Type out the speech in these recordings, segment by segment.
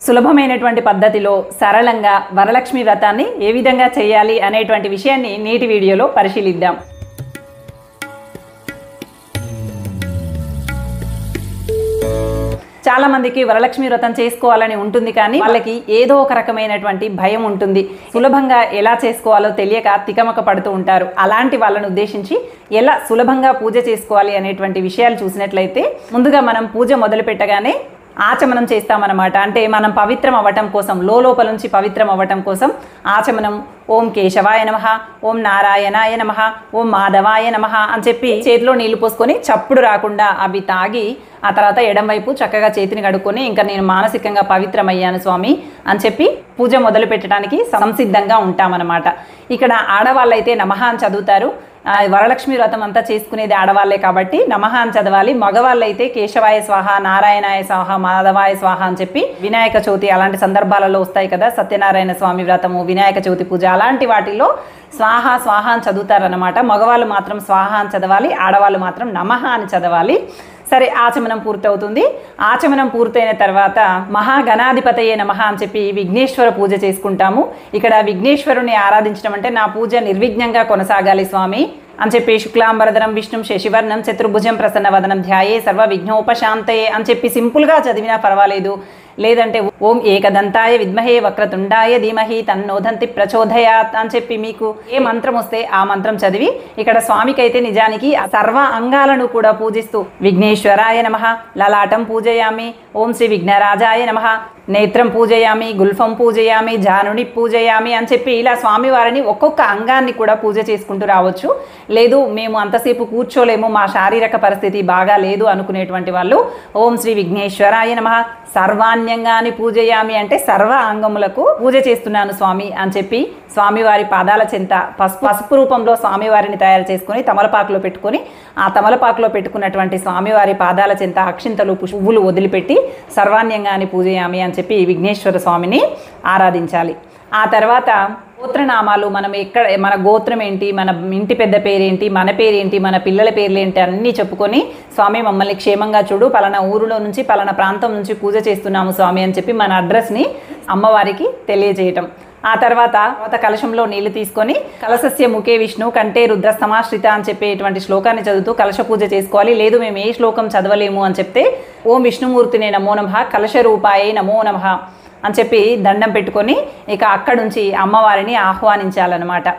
సులభమైనటువంటి పద్ధతిలో సరళంగా వరలక్ష్మి వ్రతాన్ని ఏ విధంగా చేయాలి అనేటువంటి విషయాన్ని నేటి వీడియోలో పరిశీలిద్దాం. చాలా మందికి వరలక్ష్మి వ్రతం చేసుకోవాలని ఉంటుంది, కానీ వాళ్ళకి ఏదో ఒక రకమైనటువంటి భయం ఉంటుంది. సులభంగా ఎలా చేసుకోవాలో తెలియక తికమక పడుతూ ఉంటారు. అలాంటి వాళ్ళను ఉద్దేశించి ఎలా సులభంగా పూజ చేసుకోవాలి అనేటువంటి విషయాలు చూసినట్లయితే, ముందుగా మనం పూజ మొదలు పెట్టగానే ఆచమనం చేస్తామన్నమాట. అంటే మనం పవిత్రం అవ్వటం కోసం, లోపల నుంచి పవిత్రం అవ్వటం కోసం ఆచమనం ఓం కేశవాయ నమః, ఓం నారాయణాయ నమః, ఓం మాధవాయ నమః అని చెప్పి చేతిలో నీళ్లు పోసుకొని చప్పుడు రాకుండా అవి తాగి, ఆ తర్వాత ఎడం వైపు చక్కగా చేతిని కడుక్కొని, ఇంకా నేను మానసికంగా పవిత్రమయ్యాను స్వామి అని చెప్పి పూజ మొదలు పెట్టడానికి సంసిద్ధంగా ఉంటామన్నమాట. ఇక్కడ ఆడవాళ్ళైతే నమః అని చదువుతారు. వరలక్ష్మి వ్రతం అంతా చేసుకునేది ఆడవాళ్ళే కాబట్టి నమః అని చదవాలి. మగవాళ్ళైతే కేశవాయ స్వాహ, నారాయణాయ స్వాహ, మాధవాయ స్వాహ అని చెప్పి వినాయక చవితి అలాంటి సందర్భాలలో వస్తాయి కదా, సత్యనారాయణ స్వామి వ్రతము, వినాయక చవితి పూజ, అలాంటి వాటిలో స్వాహ స్వాహ అని చదువుతారనమాట. మగవాళ్ళు మాత్రం స్వాహ అని చదవాలి, ఆడవాళ్ళు మాత్రం నమః అని చదవాలి. సరే, ఆచమనం పూర్తవుతుంది. ఆచమనం పూర్తయిన తర్వాత మహాగణాధిపతయే నమః అని చెప్పి విఘ్నేశ్వర పూజ చేసుకుంటాము. ఇక్కడ విఘ్నేశ్వరుని ఆరాధించడం అంటే నా పూజ నిర్విఘ్నంగా కొనసాగాలి స్వామి అని చెప్పి శుక్లాంబరధరం విష్ణుం శశివర్ణం చతుర్భుజం ప్రసన్నవదనం ధ్యాయే సర్వ విఘ్నోపశాంతయే అని చెప్పి సింపుల్గా చదివినా పర్వాలేదు. లేదంటే ఓం ఏకదంతాయ విద్మహే వక్రతుండాయ ధీమహి తన్నోదంతి ప్రచోదయాత్ అని చెప్పి మీకు ఏ మంత్రం వస్తే ఆ మంత్రం చదివి, ఇక్కడ స్వామికైతే నిజానికి సర్వ అంగాలను కూడా పూజిస్తూ విఘ్నేశ్వరాయ నమః, లలాటం పూజయామి, ఓం శ్రీ విఘ్నరాజాయ నమః, నేత్రం పూజయామి, గుల్ఫం పూజయామి, జానుని పూజయామి అని చెప్పి ఇలా స్వామివారిని ఒక్కొక్క అంగాన్ని కూడా పూజ చేసుకుంటూ రావచ్చు. లేదు మేము అంతసేపు కూర్చోలేము, మా శారీరక పరిస్థితి బాగా లేదు అనుకునేటువంటి వాళ్ళు ఓం శ్రీ విఘ్నేశ్వరాయ నమః, సర్వాణ్యంగాని పూజయామి అంటే సర్వ అంగములకు పూజ చేస్తున్నాను స్వామి అని చెప్పి స్వామివారి పాదాల చెంత పసుపు రూపంలో స్వామివారిని తయారు చేసుకొని తమలపాకులో పెట్టుకొని, ఆ తమలపాకులో పెట్టుకున్నటువంటి స్వామివారి పాదాల చెంత అక్షింతలు పువ్వులు వదిలిపెట్టి సర్వాణ్యంగాని పూజయామి అని చెప్పి విఘ్నేశ్వర స్వామిని ఆరాధించాలి. ఆ తర్వాత గోత్రనామాలు, మనం ఎక్కడ, మన గోత్రం ఏంటి, మన ఇంటి పెద్ద పేరేంటి, మన పేరేంటి, మన పిల్లల పేర్లు ఏంటి అన్నీ చెప్పుకొని, స్వామి మమ్మల్ని క్షేమంగా చూడు, పలానా ఊరిలో నుంచి పలానా ప్రాంతం నుంచి పూజ చేస్తున్నాము స్వామి అని చెప్పి మన అడ్రస్ని అమ్మవారికి తెలియజేయటం. ఆ తర్వాత కలశంలో నీళ్లు తీసుకొని కలశస్య ముఖే విష్ణు కంటే రుద్ర సమాశ్రిత అని చెప్పేటువంటి శ్లోకాన్ని చదువుతూ కలశ పూజ చేసుకోవాలి. లేదు మేము ఏ శ్లోకం చదవలేము అని చెప్తే ఓం విష్ణుమూర్తినే నమో నమః, కలశ రూపాయే నమో నమః అని చెప్పి దండం పెట్టుకొని ఇక అక్కడి నుంచి అమ్మవారిని ఆహ్వానించాలన్నమాట.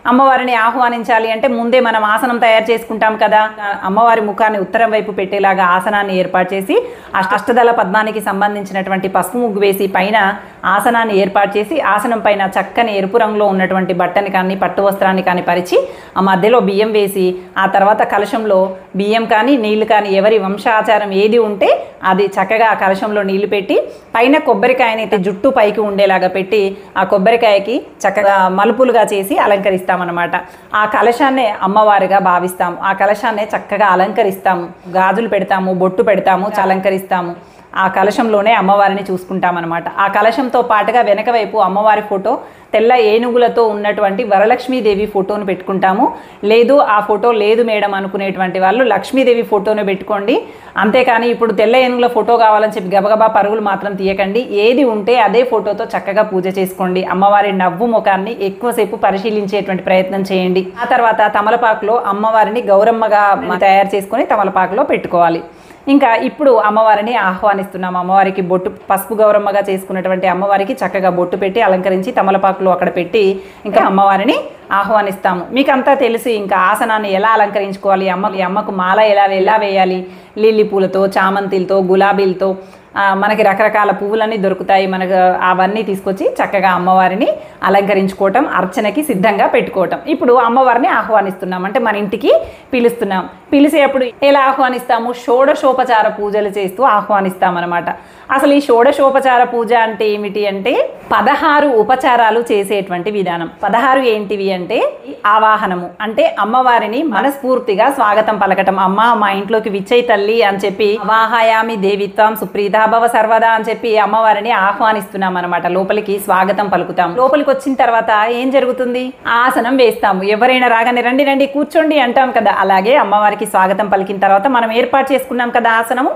అమ్మవారిని ఆహ్వానించాలి అంటే ముందే మనం ఆసనం తయారు చేసుకుంటాం కదా, అమ్మవారి ముఖాన్ని ఉత్తరం వైపు పెట్టేలాగా ఆసనాన్ని ఏర్పాటు చేసి అష్టదళ పద్మానికి సంబంధించినటువంటి పసుపు ముగ్గు వేసి పైన ఆసనాన్ని ఏర్పాటు చేసి, ఆసనం పైన చక్కని ఎరుపు రంగులో ఉన్నటువంటి బట్టని కానీ పట్టు వస్త్రాన్ని కానీ పరిచి ఆ మధ్యలో బియ్యం వేసి, ఆ తర్వాత కలశంలో బియ్యం కానీ నీళ్లు కానీ ఎవరి వంశాచారం ఏది ఉంటే అది చక్కగా ఆ కలశంలో నీళ్లు పెట్టి పైన కొబ్బరికాయని జుట్టు పైకి ఉండేలాగా పెట్టి ఆ కొబ్బరికాయకి చక్కగా మలుపులుగా చేసి అలంకరిస్తామన్నమాట. ఆ కలశాన్నే అమ్మవారిగా భావిస్తాము. ఆ కలశాన్నే చక్కగా అలంకరిస్తాము, గాజులు పెడతాము, బొట్టు పెడతాము, అలంకరిస్తాము. ఆ కలశంలోనే అమ్మవారిని చూసుకుంటామన్నమాట. ఆ కలశంతో పాటుగా వెనక వైపు అమ్మవారి ఫోటో, తెల్ల ఏనుగులతో ఉన్నటువంటి వరలక్ష్మీదేవి ఫోటోను పెట్టుకుంటాము. లేదు ఆ ఫోటో లేదు మేడం అనుకునేటువంటి వాళ్ళు లక్ష్మీదేవి ఫోటోను పెట్టుకోండి. అంతేకాని ఇప్పుడు తెల్ల ఏనుగుల ఫోటో కావాలని చెప్పి గబగబా పరుగులు మాత్రం తీయకండి. ఏది ఉంటే అదే ఫోటోతో చక్కగా పూజ చేసుకోండి. అమ్మవారి నవ్వు ముఖాన్ని ఎక్కువసేపు పరిశీలించేటువంటి ప్రయత్నం చేయండి. ఆ తర్వాత తమలపాకులో అమ్మవారిని గౌరమ్మగా తయారు చేసుకొని తమలపాకులో పెట్టుకోవాలి. ఇంకా ఇప్పుడు అమ్మవారిని ఆహ్వానిస్తున్నాము. అమ్మవారికి బొట్టు, పసుపు గౌరమ్మగా చేసుకున్నటువంటి అమ్మవారికి చక్కగా బొట్టు పెట్టి అలంకరించి తమలపాకులు అక్కడ పెట్టి ఇంకా అమ్మవారిని ఆహ్వానిస్తాము. మీకు అంతా తెలిసి ఇంకా ఆసనాన్ని ఎలా అలంకరించుకోవాలి, అమ్మకు మాల ఎలా వేయాలి, లిల్లీ పూలతో, చామంతిలతో, గులాబీలతో మనకి రకరకాల పువ్వులన్నీ దొరుకుతాయి. మనకు అవన్నీ తీసుకొచ్చి చక్కగా అమ్మవారిని అలంకరించుకోవటం, అర్చనకి సిద్ధంగా పెట్టుకోవటం. ఇప్పుడు అమ్మవారిని ఆహ్వానిస్తున్నాం అంటే మన ఇంటికి పిలుస్తున్నాం. పిలిచేటప్పుడు ఎలా ఆహ్వానిస్తాము? షోడశోపచార పూజలు చేస్తూ ఆహ్వానిస్తామన్నమాట. అసలు ఈ షోడశోపచార పూజ అంటే ఏమిటి అంటే 16 ఉపచారాలు చేసేటువంటి విధానం. 16 ఏంటివి అంటే ఆవాహనము, అంటే అమ్మవారిని మనస్ఫూర్తిగా స్వాగతం పలకటం. అమ్మ మా ఇంట్లోకి విచ్చై తల్లి అని చెప్పి వాహాయామి దేవిత్వం సుప్రీత భవ సర్వదా అని చెప్పి అమ్మవారిని ఆహ్వానిస్తున్నాం అనమాట. లోపలికి స్వాగతం పలుకుతాం. లోపలికి వచ్చిన తర్వాత ఏం జరుగుతుంది? ఆసనం వేస్తాము. ఎవరైనా రాగానే రండి రండి కూర్చోండి అంటాం కదా, అలాగే అమ్మవారికి స్వాగతం పలికిన తర్వాత మనం ఏర్పాటు చేసుకున్నాం కదా ఆసనము,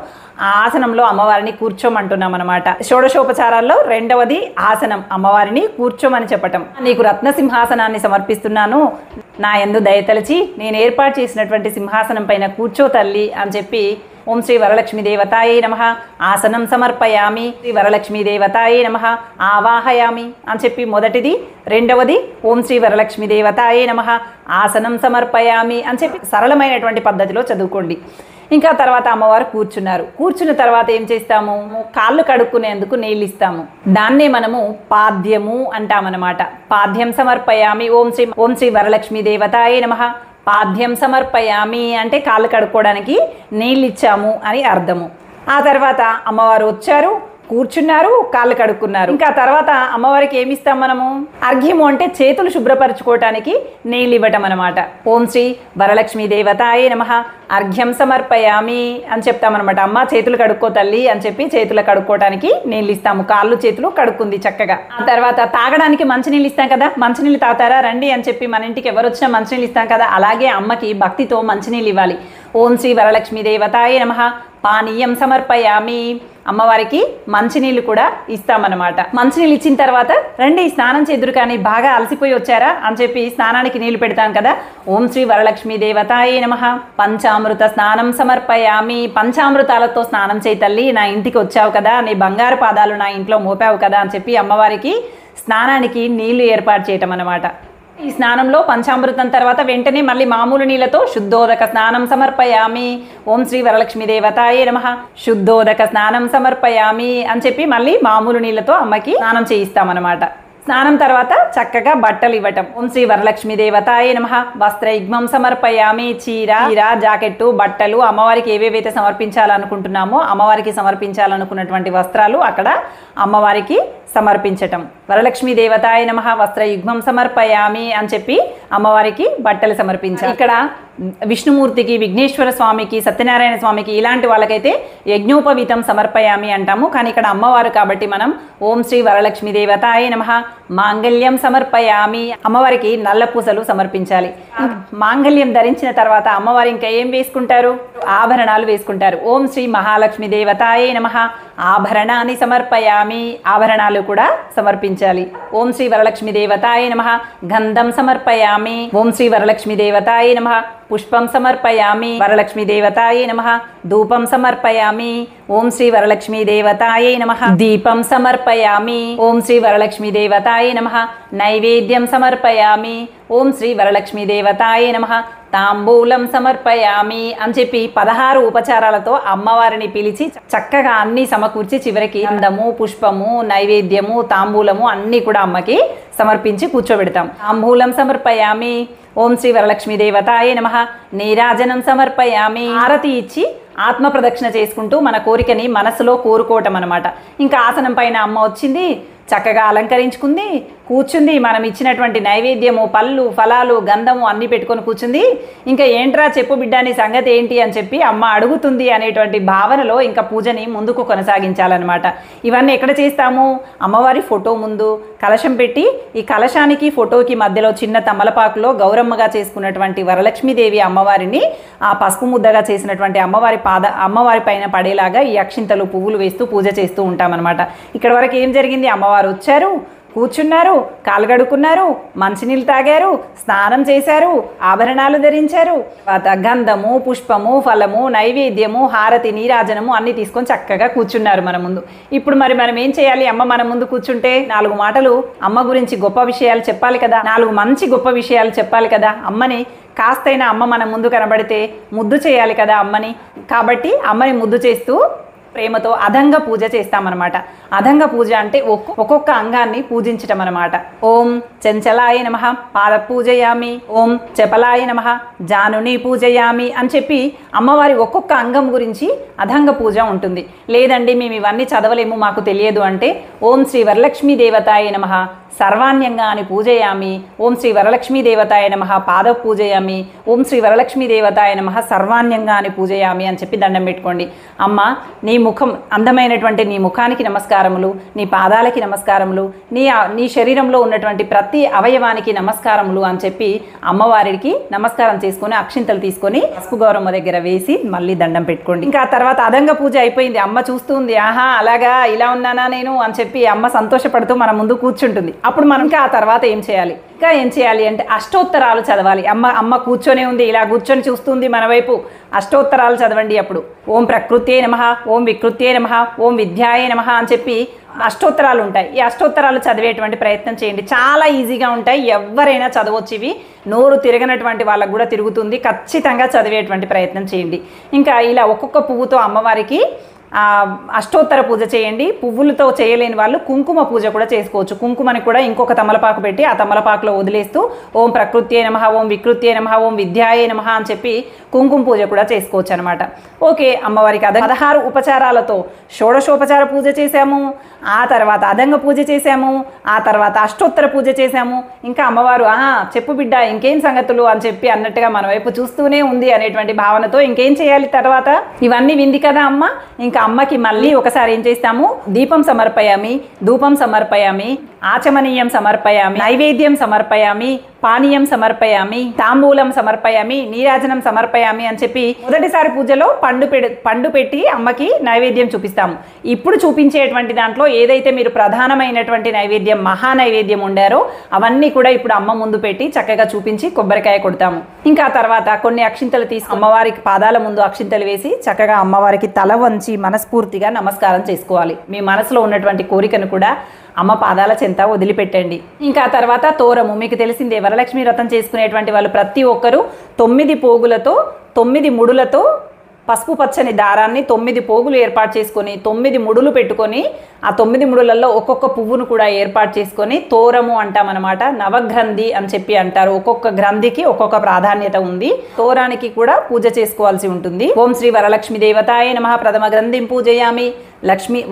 ఆ ఆసనంలో అమ్మవారిని కూర్చోమంటాం. అంటున్నాం అనమాట. షోడశోపచారాల్లో రెండవది ఆసనం, అమ్మవారిని కూర్చోమని చెప్పటం. నీకు రత్న సింహాసనాన్ని సమర్పిస్తున్నాను, నా యందు దయతలచి నేను ఏర్పాటు చేసినటువంటి సింహాసనం పైన కూర్చో తల్లి అని చెప్పి ఓం శ్రీ వరలక్ష్మీ దేవతాయే నమః ఆసనం సమర్పయామి, శ్రీ వరలక్ష్మీ దేవతాయే నమః ఆవాహయామి అని చెప్పి మొదటిది. రెండవది ఓం శ్రీ వరలక్ష్మీ దేవతాయే నమః ఆసనం సమర్పయామి అని చెప్పి సరళమైనటువంటి పద్ధతిలో చదువుకోండి. ఇంకా తర్వాత అమ్మవారు కూర్చున్నారు. కూర్చున్న తర్వాత ఏం చేస్తాము, కాళ్ళు కడుక్కునేందుకు నీళ్ళు ఇస్తాము. దాన్నే మనము పాద్యము అంటామన్నమాట. పాద్యం సమర్పయామి, ఓం శ్రీ వరలక్ష్మీ దేవతాయే నమః పాద్యం సమర్పయామి అంటే కాళ్ళు కడుక్కోవడానికి నీళ్ళు ఇచ్చాము అని అర్థము. ఆ తర్వాత అమ్మవారు వచ్చారు, కూర్చున్నారు, కాళ్ళు కడుక్కున్నారు. ఇంకా తర్వాత అమ్మవారికి ఏమి ఇస్తాం మనము, అర్ఘ్యము అంటే చేతులు శుభ్రపరచుకోవటానికి నీళ్ళు ఇవ్వటం అనమాట. ఓం శ్రీ వరలక్ష్మీ దేవతాయే నమః అర్ఘ్యం సమర్పయామి అని చెప్తామన్నమాట. అమ్మ చేతులు కడుక్కో తల్లి అని చెప్పి చేతులు కడుక్కోవటానికి నీళ్ళు ఇస్తాము. కాళ్ళు చేతులు కడుక్కుంది చక్కగా. ఆ తర్వాత తాగడానికి మంచినీళ్ళు ఇస్తాం కదా, మంచినీళ్ళు తాగుతారా రండి అని చెప్పి మన ఇంటికి ఎవరు వచ్చినా మంచినీళ్ళు ఇస్తాం కదా, అలాగే అమ్మకి భక్తితో మంచినీళ్ళు ఇవ్వాలి. ఓం శ్రీ వరలక్ష్మీ దేవతాయే నమః పానీయం సమర్పయామి అమ్మవారికి మంచినీళ్ళు కూడా ఇస్తామన్నమాట. మంచినీళ్ళు ఇచ్చిన తర్వాత రండి స్నానం చేదురు కానీ బాగా అలసిపోయి వచ్చారా అని చెప్పి స్నానానికి నీళ్లు పెడతాం కదా. ఓం శ్రీ వరలక్ష్మీ దేవతాయే నమః పంచామృత స్నానం సమర్పయామి పంచామృతాలతో స్నానం చేయి తల్లి, నా ఇంటికి వచ్చావు కదా, నీ బంగారు పాదాలు నా ఇంట్లో మోపావు కదా అని చెప్పి అమ్మవారికి స్నానానికి నీళ్లు ఏర్పాటు చేయటం అన్నమాట. ఈ స్నానంలో పంచామృతం తర్వాత వెంటనే మళ్ళీ మామూలు నీళ్ళతో శుద్ధోదక స్నానం సమర్పయామి. ఓం శ్రీ వరలక్ష్మీ దేవతాయే నమః శుద్ధోదక స్నానం సమర్పయామి అని చెప్పి మళ్ళీ మామూలు నీళ్ళతో అమ్మకి స్నానం చేయిస్తామన్నమాట. స్నానం తర్వాత చక్కగా బట్టలు ఇవ్వటం. ఓం శ్రీ వరలక్ష్మీ దేవతాయే నమః వస్త్రయుగ్మం సమర్పయామి చీర జాకెట్టు బట్టలు అమ్మవారికి ఏవేవైతే సమర్పించాలనుకుంటున్నామో అమ్మవారికి సమర్పించాలనుకున్నటువంటి వస్త్రాలు అక్కడ అమ్మవారికి సమర్పించటం. వరలక్ష్మీ దేవతాయ నమః వస్త్రయుగ్మం సమర్పయామి అని చెప్పి అమ్మవారికి బట్టలు సమర్పించాలి. ఇక్కడ విష్ణుమూర్తికి, విఘ్నేశ్వర స్వామికి, సత్యనారాయణ స్వామికి ఇలాంటి వాళ్ళకైతే యజ్ఞోపవీతం సమర్పయామి అంటాము. కానీ ఇక్కడ అమ్మవారు కాబట్టి మనం ఓం శ్రీ వరలక్ష్మీ దేవతాయ నమః మాంగళ్యం సమర్పయామి అమ్మవారికి నల్ల పూసలు సమర్పించాలి. మాంగళ్యం ధరించిన తర్వాత అమ్మవారు ఇంకా ఏం వేసుకుంటారు, ఆభరణాలు వేసుకుంటారు. ఓం శ్రీ మహాలక్ష్మీ దేవతాయ నమః ఆభరణాన్ని సమర్పయామి ఆభరణాలు కూడా సమర్పించాలి. ఓం శ్రీ వరలక్ష్మీ దేవతాయ నమః గంధం సమర్పయామి. ఓం శ్రీ వరలక్ష్మీ దేవతాయ నమః పుష్పం సమర్పయామి. వరలక్ష్మీ దేవతాయే నమః ధూపం సమర్పయామి. ఓం శ్రీ వరలక్ష్మీ దేవతాయే నమః దీపం సమర్పయామి. ఓం శ్రీ వరలక్ష్మీ దేవతాయే నమః నైవేద్యం సమర్పయామి. ఓం శ్రీ వరలక్ష్మీ దేవతాయే నమః తాంబూలం సమర్పయామి అని చెప్పి 16 ఉపచారాలతో అమ్మవారిని పిలిచి చక్కగా అన్ని సమకూర్చి చివరికి గంధము, పుష్పము, నైవేద్యము, తాంబూలము అన్నీ కూడా అమ్మకి సమర్పించి కూర్చోబెడతాం. తాంబూలం సమర్పయామి. ఓం శ్రీ వరలక్ష్మీ దేవతాయే నమః నీరాజనం సమర్పయామి. హారతి ఇచ్చి ఆత్మ ప్రదక్షిణ చేసుకుంటూ మన కోరికని మనసులో కోరుకోవటం అనమాట. ఇంకా ఆసనం పైన అమ్మ వచ్చింది, చక్కగా అలంకరించుకుంది, కూర్చుంది. మనం ఇచ్చినటువంటి నైవేద్యము, పళ్ళు, ఫలాలు, గంధము అన్నీ పెట్టుకొని కూర్చుంది. ఇంకా ఏంట్రా చెప్పు బిడ్డ నీ సంగతి ఏంటి అని చెప్పి అమ్మ అడుగుతుంది అనేటువంటి భావనలో ఇంకా పూజని ముందుకు కొనసాగించాలన్నమాట. ఇవన్నీ ఎక్కడ చేస్తాము, అమ్మవారి ఫోటో ముందు కలశం పెట్టి ఈ కలశానికి ఫోటోకి మధ్యలో చిన్న తమలపాకులో గౌరమ్మగా చేసుకున్నటువంటి వరలక్ష్మీదేవి అమ్మవారిని ఆ పసుపు ముద్దగా చేసినటువంటి అమ్మవారి పైన పడేలాగా ఈ అక్షింతలు, పువ్వులు వేస్తూ పూజ చేస్తూ ఉంటామన్నమాట. ఇక్కడ వరకు ఏం జరిగింది, అమ్మవారు వచ్చారు, కూర్చున్నారు, కాలు కడుక్కున్నారు, మంచినీళ్ళు తాగారు, స్నానం చేశారు, ఆభరణాలు ధరించారు, గంధము, పుష్పము, ఫలము, నైవేద్యము, హారతి, నీరాజనము అన్నీ తీసుకొని చక్కగా కూర్చున్నారు మన ముందు. ఇప్పుడు మరి మనం ఏం చేయాలి, అమ్మ మన ముందు కూర్చుంటే 4 మాటలు అమ్మ గురించి గొప్ప విషయాలు చెప్పాలి కదా, 4 మంచి గొప్ప విషయాలు చెప్పాలి కదా. అమ్మని కాస్తైనా అమ్మ మన ముందు కనబడితే ముద్దు చేయాలి కదా అమ్మని. కాబట్టి అమ్మని ముద్దు చేస్తూ ప్రేమతో అదంగ పూజ చేస్తామన్నమాట. అదంగ పూజ అంటే ఒక్కొక్క అంగాన్ని పూజించటం అనమాట. ఓం చంచలాయ నమః పాద పూజయామి. ఓం చపలాయ నమః జానుని పూజయామి అని చెప్పి అమ్మవారి ఒక్కొక్క అంగం గురించి అదంగ పూజ ఉంటుంది. లేదండి మేము ఇవన్నీ చదవలేము, మాకు తెలియదు అంటే ఓం శ్రీ వరలక్ష్మీ దేవతాయ నమః సర్వాణ్యంగా అని పూజయామి. ఓం శ్రీ వరలక్ష్మీ దేవతాయ నమః పాద పూజయామి. ఓం శ్రీ వరలక్ష్మీ దేవతాయ నమః సర్వాణ్యంగా అని పూజయామి అని చెప్పి దండం పెట్టుకోండి. అమ్మ నీ ముఖం అందమైనటువంటి నీ ముఖానికి నమస్కారములు, నీ పాదాలకి నమస్కారములు, నీ శరీరంలో ఉన్నటువంటి ప్రతి అవయవానికి నమస్కారములు అని చెప్పి అమ్మవారికి నమస్కారం చేసుకొని అక్షింతలు తీసుకొని పసుపు గౌరమ్మ దగ్గర వేసి మళ్ళీ దండం పెట్టుకోండి. ఇంకా తర్వాత అదంగ పూజ అయిపోయింది, అమ్మ చూస్తుంది, ఆహా అలాగా ఇలా ఉన్నానా నేను అని చెప్పి అమ్మ సంతోషపడుతూ మన ముందు కూర్చుంటుంది. అప్పుడు మనం ఇంకా ఆ తర్వాత ఏం చేయాలి అంటే అష్టోత్తరాలు చదవాలి. అమ్మ కూర్చొనే ఉంది, ఇలా కూర్చొని చూస్తుంది మన వైపు. అష్టోత్తరాలు చదవండి. అప్పుడు ఓం ప్రకృత్యే నమః, ఓం వికృత్యే నమః, ఓం విద్యాయే నమః అని చెప్పి అష్టోత్తరాలు ఉంటాయి. ఈ అష్టోత్తరాలు చదివేటువంటి ప్రయత్నం చేయండి. చాలా ఈజీగా ఉంటాయి, ఎవరైనా చదవచ్చు. ఇవి నోరు తిరగనటువంటి వాళ్ళకు కూడా తిరుగుతుంది. ఖచ్చితంగా చదివేటువంటి ప్రయత్నం చేయండి. ఇంకా ఇలా ఒక్కొక్క పువ్వుతో అమ్మవారికి అష్టోత్తర పూజ చేయండి. పువ్వులతో చేయలేని వాళ్ళు కుంకుమ పూజ కూడా చేసుకోవచ్చు. కుంకుమని కూడా ఇంకొక తమలపాకు పెట్టి ఆ తమలపాకులో వదిలేస్తూ ఓం ప్రకృత్యే నమః, ఓం వికృత్యే నమః, ఓం విద్యాయే నమః అని చెప్పి కుంకుమ పూజ కూడా చేసుకోవచ్చు అనమాట. ఓకే, అమ్మవారికి 16 ఉపచారాలతో షోడశోపచార పూజ చేశాము, ఆ తర్వాత అదంగ పూజ చేశాము, ఆ తర్వాత అష్టోత్తర పూజ చేశాము. ఇంకా అమ్మవారు చెప్పు బిడ్డ ఇంకేం సంగతులు అని చెప్పి అన్నట్టుగా మన వైపు చూస్తూనే ఉంది అనేటువంటి భావనతో ఇంకేం చేయాలి తర్వాత? ఇవన్నీ వింది కదా అమ్మ. ఇంకా అమ్మకి మళ్ళీ ఒకసారి ఏం చేస్తాము, దీపం సమర్పయామి, ధూపం సమర్పయామి, ఆచమనీయం సమర్పయామి, నైవేద్యం సమర్పయామి, పానీయం సమర్పయామి, తాంబూలం సమర్పయామి, నీరాజనం సమర్పయామి అని చెప్పి మొదటిసారి పూజలో పండు పెట్టి అమ్మకి నైవేద్యం చూపిస్తాము. ఇప్పుడు చూపించేటువంటి దాంట్లో ఏదైతే మీరు ప్రధానమైనటువంటి నైవేద్యం మహా నైవేద్యం ఉండారో అవన్నీ కూడా ఇప్పుడు అమ్మ ముందు పెట్టి చక్కగా చూపించి కొబ్బరికాయ కొడతాము. ఇంకా తర్వాత కొన్ని అక్షింతలు తీసి అమ్మవారికి పాదాల ముందు అక్షింతలు వేసి చక్కగా అమ్మవారికి తల వంచి మనస్ఫూర్తిగా నమస్కారం చేసుకోవాలి. మీ మనసులో ఉన్నటువంటి కోరికను కూడా అమ్మ పాదాల చెంత వదిలిపెట్టండి. ఇంకా తర్వాత తోరము మీకు తెలిసిందే, వరలక్ష్మి వ్రతం చేసుకునేటువంటి వాళ్ళు ప్రతి ఒక్కరూ 9 పోగులతో 9 ముడులతో పసుపు పచ్చని దారాన్ని 9 పోగులు ఏర్పాటు చేసుకొని 9 ముడులు పెట్టుకొని ఆ 9 ముడులలో ఒక్కొక్క పువ్వును కూడా ఏర్పాటు చేసుకొని తోరము అంటామన్నమాట. నవగ్రంథి అని చెప్పి అంటారు. ఒక్కొక్క గ్రంథికి ఒక్కొక్క ప్రాధాన్యత ఉంది. తోరానికి కూడా పూజ చేసుకోవాల్సి ఉంటుంది. ఓం శ్రీ వరలక్ష్మి దేవతాయ నమః ప్రథమ గ్రంథిం పూజయామి,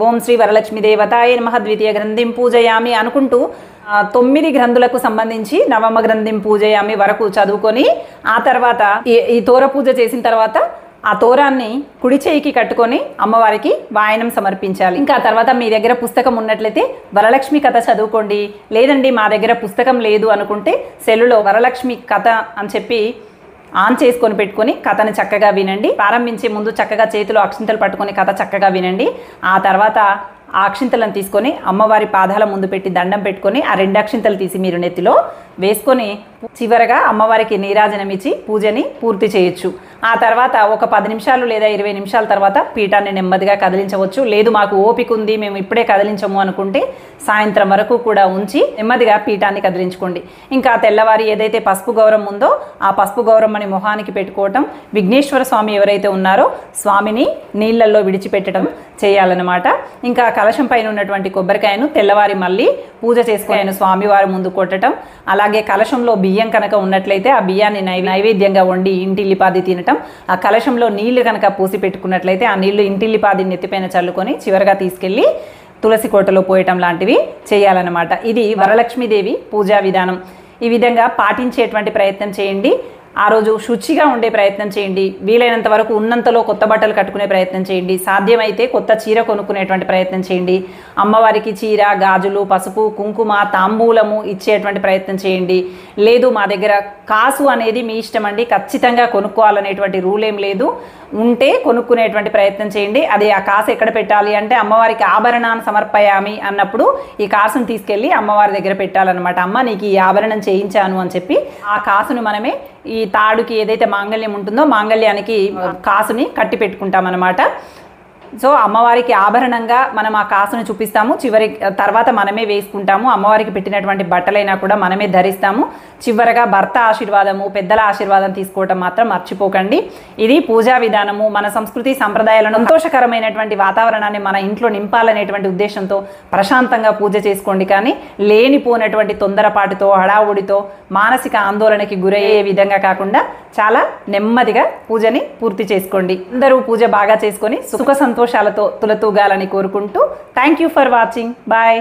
ఓం శ్రీ వరలక్ష్మి దేవతాయ నమః ద్వితీయ గ్రంథిం పూజయామి అనుకుంటూ 9 గ్రంథులకు సంబంధించి నవమ గ్రంథిం పూజయామి వరకు చదువుకొని ఆ తర్వాత ఈ తోర పూజ చేసిన తర్వాత ఆ తోరాన్ని కుడి చేయికి కట్టుకొని అమ్మవారికి వాయనం సమర్పించాలి. ఇంకా తర్వాత మీ దగ్గర పుస్తకం ఉన్నట్లయితే వరలక్ష్మి కథ చదువుకోండి. లేదండి మా దగ్గర పుస్తకం లేదు అనుకుంటే సెల్లులో వరలక్ష్మి కథ అని చెప్పి ఆన్ చేసుకొని పెట్టుకొని కథని చక్కగా వినండి. ప్రారంభించే ముందు చక్కగా చేతిలో అక్షింతలు పట్టుకొని కథ చక్కగా వినండి. ఆ తర్వాత ఆ అక్షింతలను తీసుకొని అమ్మవారి పాదాల ముందు పెట్టి దండం పెట్టుకొని ఆ 2 అక్షింతలు తీసి మీరు నెత్తిలో వేసుకొని చివరగా అమ్మవారికి నీరాజనం ఇచ్చి పూజని పూర్తి చేయొచ్చు. ఆ తర్వాత ఒక 10 నిమిషాలు లేదా 20 నిమిషాల తర్వాత పీఠాన్ని నెమ్మదిగా కదిలించవచ్చు. లేదు మాకు ఓపిక ఉంది మేము ఇప్పుడే కదిలించము అనుకుంటే సాయంత్రం వరకు కూడా ఉంచి నెమ్మదిగా పీఠాన్ని కదిలించుకోండి. ఇంకా తెల్లవారి ఏదైతే పసుపు గౌరవం ఉందో ఆ పసుపు గౌరమ్మని మొహానికి పెట్టుకోవటం, విఘ్నేశ్వర స్వామి ఎవరైతే ఉన్నారో స్వామిని నీళ్ళల్లో విడిచిపెట్టడం చేయాలన్నమాట. ఇంకా కలశం పైన ఉన్నటువంటి కొబ్బరికాయను తెల్లవారి మళ్ళీ పూజ చేసుకుని స్వామివారి ముందు కొట్టడం, అలాగే కలశంలో బియ్యం కనుక ఉన్నట్లయితే ఆ బియ్యాన్ని నైవేద్యంగా వండి ఇంటిల్లిపాది తినటం, ఆ కలశంలో నీళ్లు కనుక పూసి పెట్టుకున్నట్లయితే ఆ నీళ్లు ఇంటిల్లిపాది నెత్తిపైన చల్లుకొని చివరగా తీసుకెళ్ళి తులసి కోటలో పోయటం లాంటివి చేయాలన్నమాట. ఇది వరలక్ష్మీదేవి పూజా విధానం. ఈ విధంగా పాటించేటువంటి ప్రయత్నం చేయండి. ఆ రోజు శుచిగా ఉండే ప్రయత్నం చేయండి. వీలైనంత వరకు ఉన్నంతలో కొత్త బట్టలు కట్టుకునే ప్రయత్నం చేయండి. సాధ్యమైతే కొత్త చీర కొనుక్కునేటువంటి ప్రయత్నం చేయండి. అమ్మవారికి చీర, గాజులు, పసుపు, కుంకుమ, తాంబూలము ఇచ్చేటువంటి ప్రయత్నం చేయండి. లేదు మా దగ్గర కాసు అనేది మీ ఇష్టం అండి, ఖచ్చితంగా కొనుక్కోవాలనేటువంటి రూల్ ఏం లేదు. ఉంటే కొనుక్కునేటువంటి ప్రయత్నం చేయండి. అది ఆ కాసు ఎక్కడ పెట్టాలి అంటే అమ్మవారికి ఆభరణాన్ని సమర్పయామి అన్నప్పుడు ఈ కాసును తీసుకెళ్ళి అమ్మవారి దగ్గర పెట్టాలన్నమాట. అమ్మ నీకు ఈ ఆభరణం చేయించాను అని చెప్పి ఆ కాసును మనమే ఈ తాడుకి ఏదైతే మాంగళ్యం ఉంటుందో మాంగళ్యానికి కాసుని కట్టి పెట్టుకుంటామన్నమాట. సో అమ్మవారికి ఆభరణంగా మనం ఆ కాసును చూపిస్తాము. తర్వాత మనమే వేసుకుంటాము. అమ్మవారికి పెట్టినటువంటి బట్టలైనా కూడా మనమే ధరిస్తాము. చివరగా భర్త ఆశీర్వాదము, పెద్దల ఆశీర్వాదం తీసుకోవటం మాత్రం మర్చిపోకండి. ఇది పూజా విధానము. మన సంస్కృతి సంప్రదాయాలను సంతోషకరమైనటువంటి వాతావరణాన్ని మన ఇంట్లో నింపాలనేటువంటి ఉద్దేశంతో ప్రశాంతంగా పూజ చేసుకోండి. కానీ లేనిపోయినటువంటి తొందరపాటుతో, హడావుడితో, మానసిక ఆందోళనకి గురయ్యే విధంగా కాకుండా చాలా నెమ్మదిగా పూజని పూర్తి చేసుకోండి. అందరూ పూజ బాగా చేసుకొని సుఖ సంతోషాలతో తులతూగాలని కోరుకుంటూ thank you for watching. Bye.